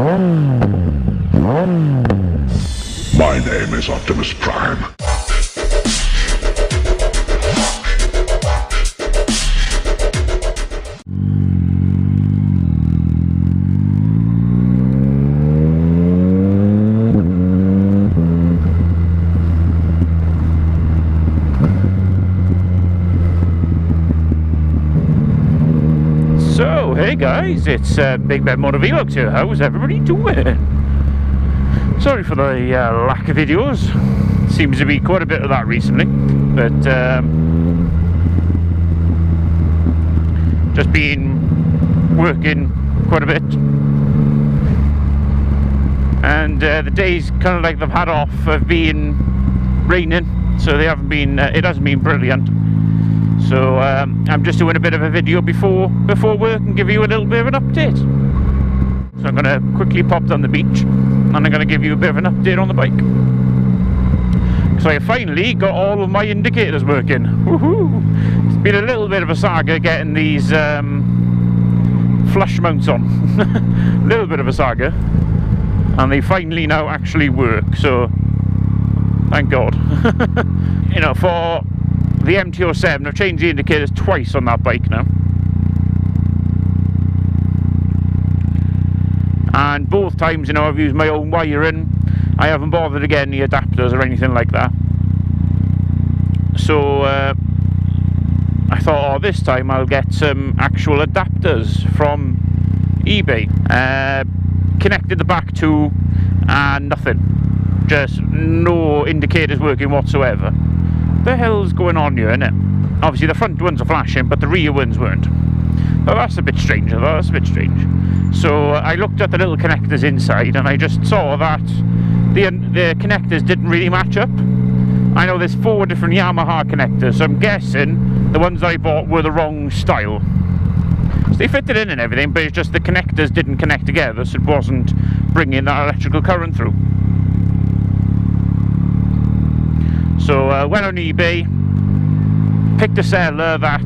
My name is Optimus Prime. So, hey guys, it's Big Ben Motor Vlogs here. How's everybody doing? Sorry for the lack of videos. Seems to be quite a bit of that recently, but just been working quite a bit, and the days kind of like they've had off have been raining, so they haven't been. It hasn't been brilliant. So I'm just doing a bit of a video before work and give you a little bit of an update. So I'm going to quickly pop down the beach and I'm going to give you a bit of an update on the bike. So I finally got all of my indicators working. Woohoo! It's been a little bit of a saga getting these flush mounts on. A little bit of a saga. And they finally now actually work, so thank God. You know, for the MT09, I've changed the indicators twice on that bike now. And both times, you know, I've used my own wiring. I haven't bothered to get any adapters or anything like that. So I thought, oh, this time I'll get some actual adapters from eBay. Connected the back to, and nothing. Just no indicators working whatsoever. The hell's going on here, innit? Obviously the front ones are flashing, but the rear ones weren't. Oh, that's a bit strange. That's a bit strange. So I looked at the little connectors inside, and I just saw that the connectors didn't really match up. I know there's 4 different Yamaha connectors, so I'm guessing the ones I bought were the wrong style. So they fitted in and everything, but it's just the connectors didn't connect together, so it wasn't bringing that electrical current through. So went on eBay, picked a seller that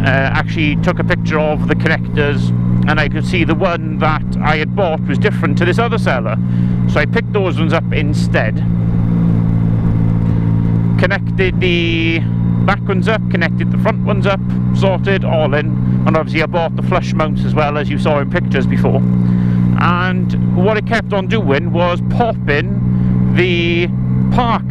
actually took a picture of the connectors, and I could see the one that I had bought was different to this other seller. So I picked those ones up instead. Connected the back ones up, connected the front ones up, sorted, all in. And obviously I bought the flush mounts as well, as you saw in pictures before. And what it kept on doing was popping the park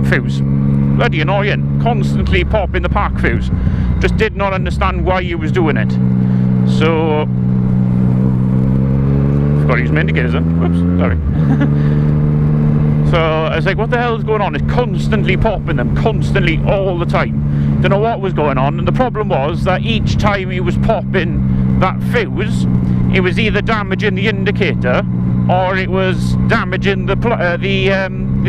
fuse. Bloody annoying. Constantly popping the park fuse. Just did not understand why he was doing it. So forgot to use my indicators then. Whoops, sorry. So I was like, what the hell is going on? It's constantly popping them, constantly, all the time. Don't know what was going on, and the problem was that each time he was popping that fuse, it was either damaging the indicator or it was damaging the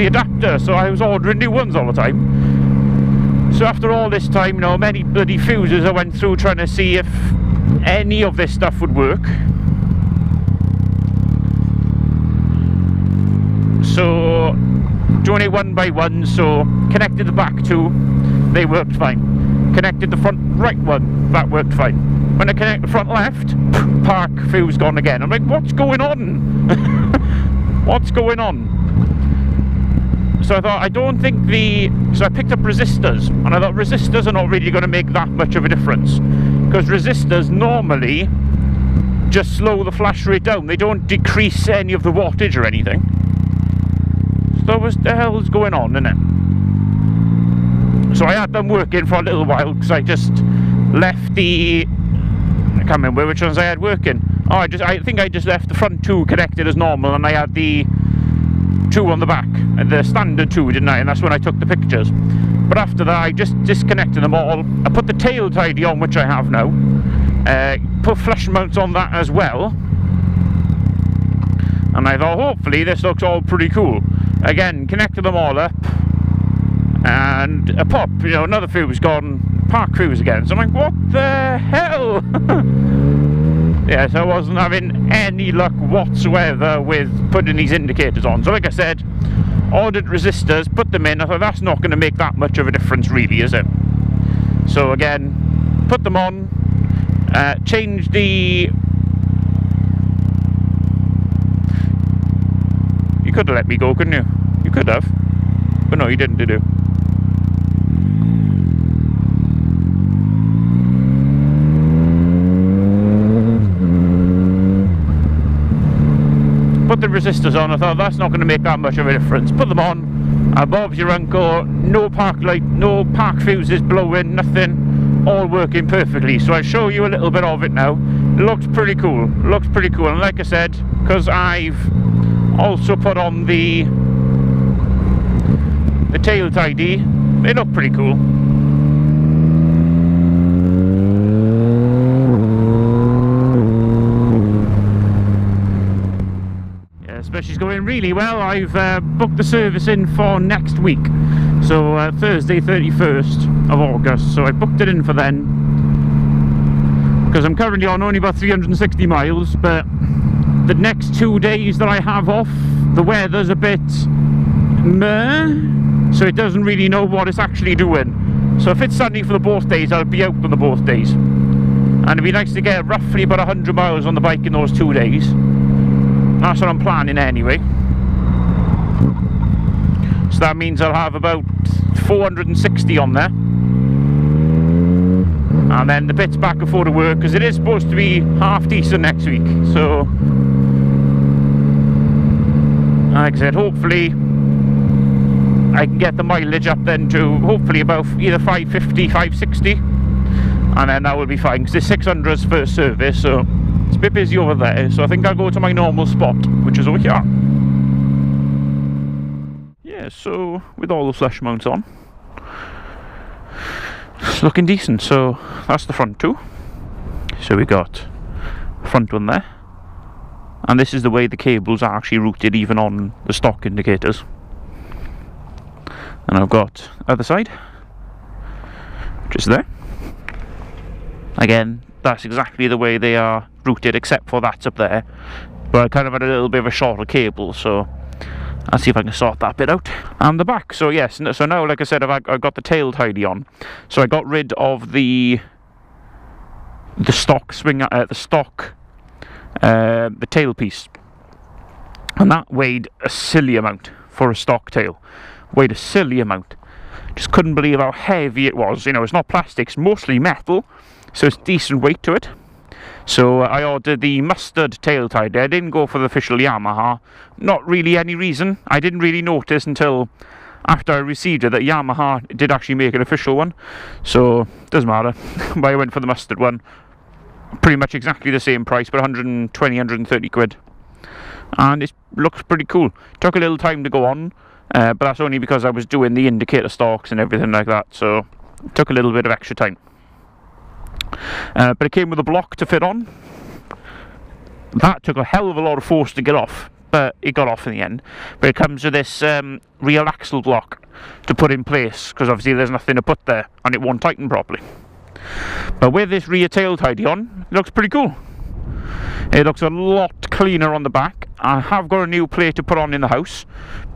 adapter, so I was ordering new ones all the time. So after all this time, you know, many bloody fuses I went through trying to see if any of this stuff would work. So doing it one by one, so connected the back 2, they worked fine. Connected the front right one, that worked fine. When I connect the front left, park fuse gone again. I'm like, what's going on? What's going on? So I thought, I don't think so I picked up resistors, and I thought resistors are not really going to make that much of a difference, because resistors normally just slow the flash rate down. They don't decrease any of the wattage or anything. So what the hell's going on, innit? So I had them working for a little while, because I just left I can't remember which ones I had working. Oh, I think I just left the front 2 connected as normal, and I had the 2 on the back, the standard 2, didn't I? And that's when I took the pictures. But after that, I just disconnected them all. I put the tail tidy on, which I have now. Put flush mounts on that as well. And I thought, hopefully this looks all pretty cool. Again, connected them all up, and a pop, you know, another fuse gone, park fuse again. So I'm like, what the hell? Yes, I wasn't having any luck whatsoever with putting these indicators on. So like I said, ordered resistors, put them in. I thought, that's not going to make that much of a difference really, is it? So again, put them on, Changed the... You could have let me go, couldn't you? You could have. But no, you didn't, did you? Put the resistors on. I thought that's not going to make that much of a difference. Put them on. Bob's your uncle. No park light, no park fuses blowing, nothing. All working perfectly. So I'll show you a little bit of it now. It looks pretty cool. Looks pretty cool. And like I said, because I've also put on the tail tidy, they look pretty cool. She's going really well. I've booked the service in for next week, so Thursday 31st of August, so I booked it in for then, because I'm currently on only about 360 miles, but the next 2 days that I have off, the weather's a bit meh, so it doesn't really know what it's actually doing. So if it's sunny for the both days, I'll be out on the both days, and it'd be nice to get roughly about 100 miles on the bike in those 2 days. That's what I'm planning anyway. So that means I'll have about 460 on there. And then the bits back and forth to work, because it is supposed to be half decent next week. So, like I said, hopefully I can get the mileage up then to hopefully about either 550, 560. And then that will be fine, because it's 600's first service, so it's a bit busy over there, so I think I'll go to my normal spot, which is over here. Yeah, so with all the flush mounts on, it's looking decent. So that's the front two. So we got front one there, and this is the way the cables are actually routed even on the stock indicators. And I've got other side, just there. Again, that's exactly the way they are routed, except for that's up there, but I kind of had a little bit of a shorter cable, so I'll see if I can sort that bit out. And the back, so yes, so now, like I said, I've got the tail tidy on, so I got rid of the stock swing, the tail piece, and that weighed a silly amount for a stock tail. Weighed a silly amount. Just couldn't believe how heavy it was. You know, it's not plastic, it's mostly metal, so it's decent weight to it. So I ordered the mustard tail tidy. I didn't go for the official Yamaha. Not really any reason. I didn't really notice until after I received it that Yamaha did actually make an official one. So doesn't matter. But I went for the mustard one. Pretty much exactly the same price, but 120, 130 quid. And it looks pretty cool. Took a little time to go on, but that's only because I was doing the indicator stalks and everything like that. So it took a little bit of extra time. But it came with a block to fit on. That took a hell of a lot of force to get off, but it got off in the end. But it comes with this real axle block to put in place, because obviously there's nothing to put there and it won't tighten properly. But with this rear tail tidy on, it looks pretty cool. It looks a lot cleaner on the back. I have got a new plate to put on in the house,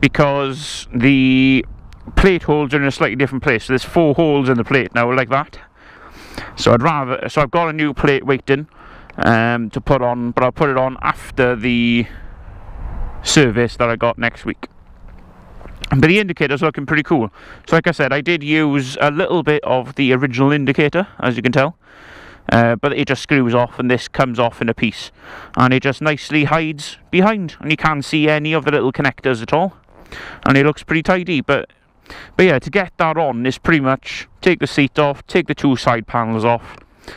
because the plate holes are in a slightly different place. So there's 4 holes in the plate now, like that. So I've got a new plate waiting to put on, but I'll put it on after the service that I got next week. But the indicator's looking pretty cool. So like I said, I did use a little bit of the original indicator, as you can tell, but it just screws off, and this comes off in a piece, and it just nicely hides behind, and you can't see any of the little connectors at all, and it looks pretty tidy. But yeah, to get that on is pretty much take the seat off, take the 2 side panels off,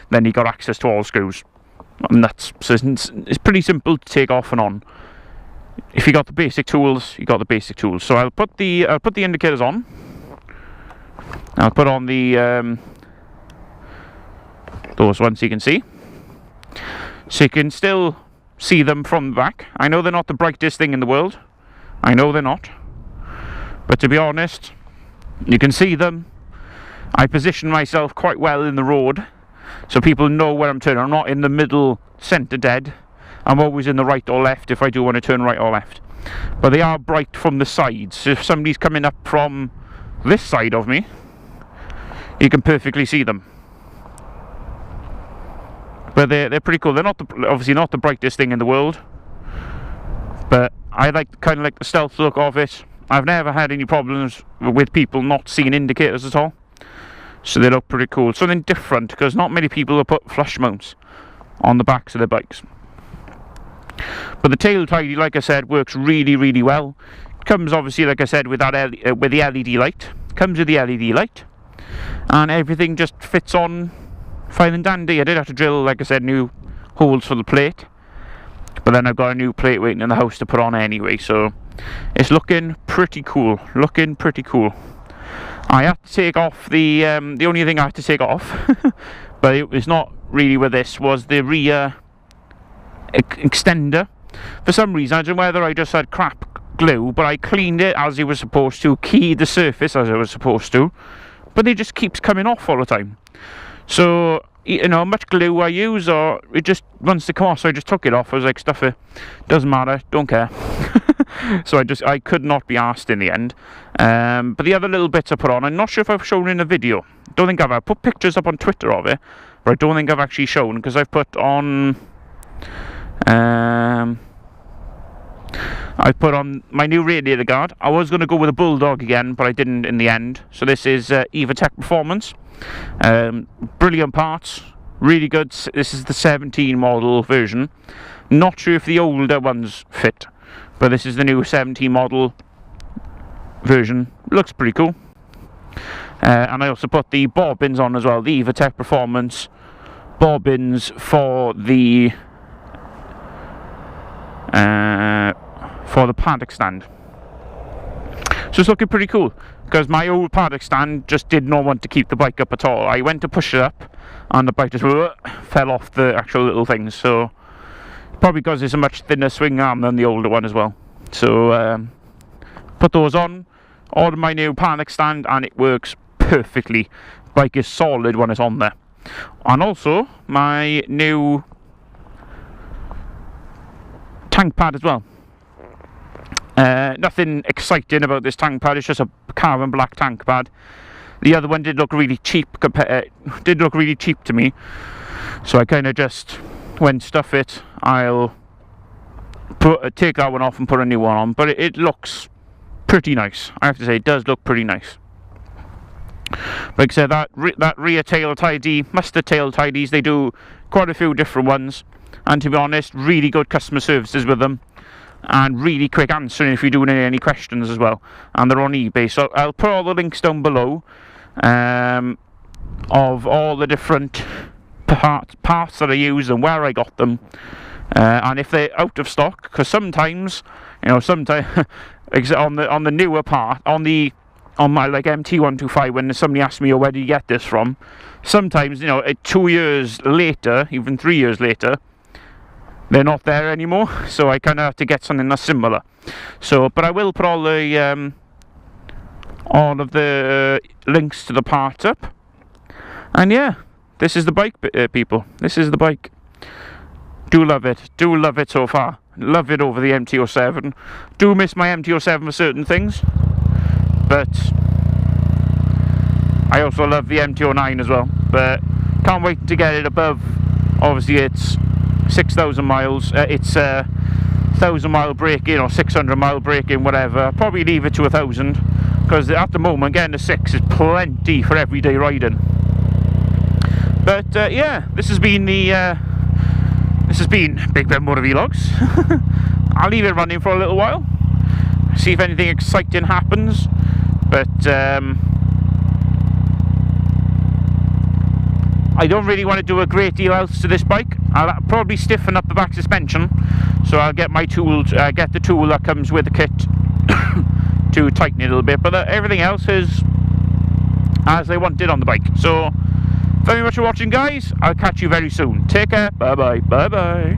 then you got access to all screws, and that's, so it's pretty simple to take off and on. If you got the basic tools, you got the basic tools. So I'll put the indicators on. I'll put on the those ones so you can see, so you can still see them from the back. I know they're not the brightest thing in the world. I know they're not. But to be honest, you can see them. I position myself quite well in the road, so people know where I'm turning. I'm not in the middle, centre dead. I'm always in the right or left if I do want to turn right or left. But they are bright from the sides. So if somebody's coming up from this side of me, you can perfectly see them. But they're pretty cool. They're not obviously not the brightest thing in the world, but I kind of like the stealth look of it. I've never had any problems with people not seeing indicators at all, so they look pretty cool. Something different, because not many people have put flush mounts on the backs of their bikes. But the tail tidy, like I said, works really, really well. It comes obviously, like I said, with that with the LED light. Comes with the LED light, and everything just fits on fine and dandy. I did have to drill, like I said, new holes for the plate, but then I've got a new plate waiting in the house to put on anyway, so it's looking pretty cool. Looking pretty cool. I had to take off the only thing I had to take off, but it was not really with this, was the rear extender. For some reason, I don't know whether I just had crap glue, but I cleaned it as it was supposed to, keyed the surface as I was supposed to, but it just keeps coming off all the time. So, you know, much glue I use, or it just wants to come off, so I just took it off. I was like, stuff it, doesn't matter, don't care. So I could not be asked in the end. But the other little bits I put on, I'm not sure if I've shown in a video. Don't think I've put pictures up on Twitter of it, but I don't think I've actually shown, because I've put on my new radiator guard. I was going to go with a Bulldog again, but I didn't in the end. So this is EvaTech Performance. Brilliant parts, really good. This is the 17 model version. Not sure if the older ones fit, but this is the new 17 model version. Looks pretty cool. And I also put the bobbins on as well, the EvaTech Performance bobbins for the paddock stand. So it's looking pretty cool, because my old paddock stand just did not want to keep the bike up at all. I went to push it up and the bike just fell off the actual little things. So probably because it's a much thinner swing arm than the older one as well. So put those on, ordered my new paddock stand, and it works perfectly. Bike is solid when it's on there. And also my new tank pad as well. Nothing exciting about this tank pad, it's just a carbon black tank pad. The other one did look really cheap, to me, so I kind of just, when stuff it, I'll take that one off and put a new one on. But it looks pretty nice, I have to say. It does look pretty nice. Like I said, that rear tail tidy, mustard tail tidies, they do quite a few different ones, and to be honest, really good customer services with them, and really quick answering if you do need any questions as well. And they're on eBay, so I'll put all the links down below of all the different parts that I use and where I got them, and if they're out of stock, because sometimes, you know, on the newer part, on my like MT125, when somebody asks me, oh, where do you get this from, sometimes, you know, 2 years later, even 3 years later, they're not there anymore, so I kind of have to get something that's similar. So, but I will put all of the links to the parts up. And yeah, this is the bike, people. This is the bike. Do love it so far. Love it over the MT07. Do miss my MT07 for certain things, but I also love the MT09 as well. But can't wait to get it above. Obviously, it's 6,000 miles. It's 1,000 mile braking or 600 mile braking, whatever. I'll probably leave it to 1,000, because at the moment getting to 6 is plenty for everyday riding. But yeah, this has been Big Ben Motor Vlogs. I'll leave it running for a little while, see if anything exciting happens. But I don't really want to do a great deal else to this bike. I'll probably stiffen up the back suspension, so I'll get my tools, get the tool that comes with the kit to tighten it a little bit. But everything else is as I wanted on the bike. So, thank you very much for watching, guys. I'll catch you very soon. Take care. Bye bye. Bye bye.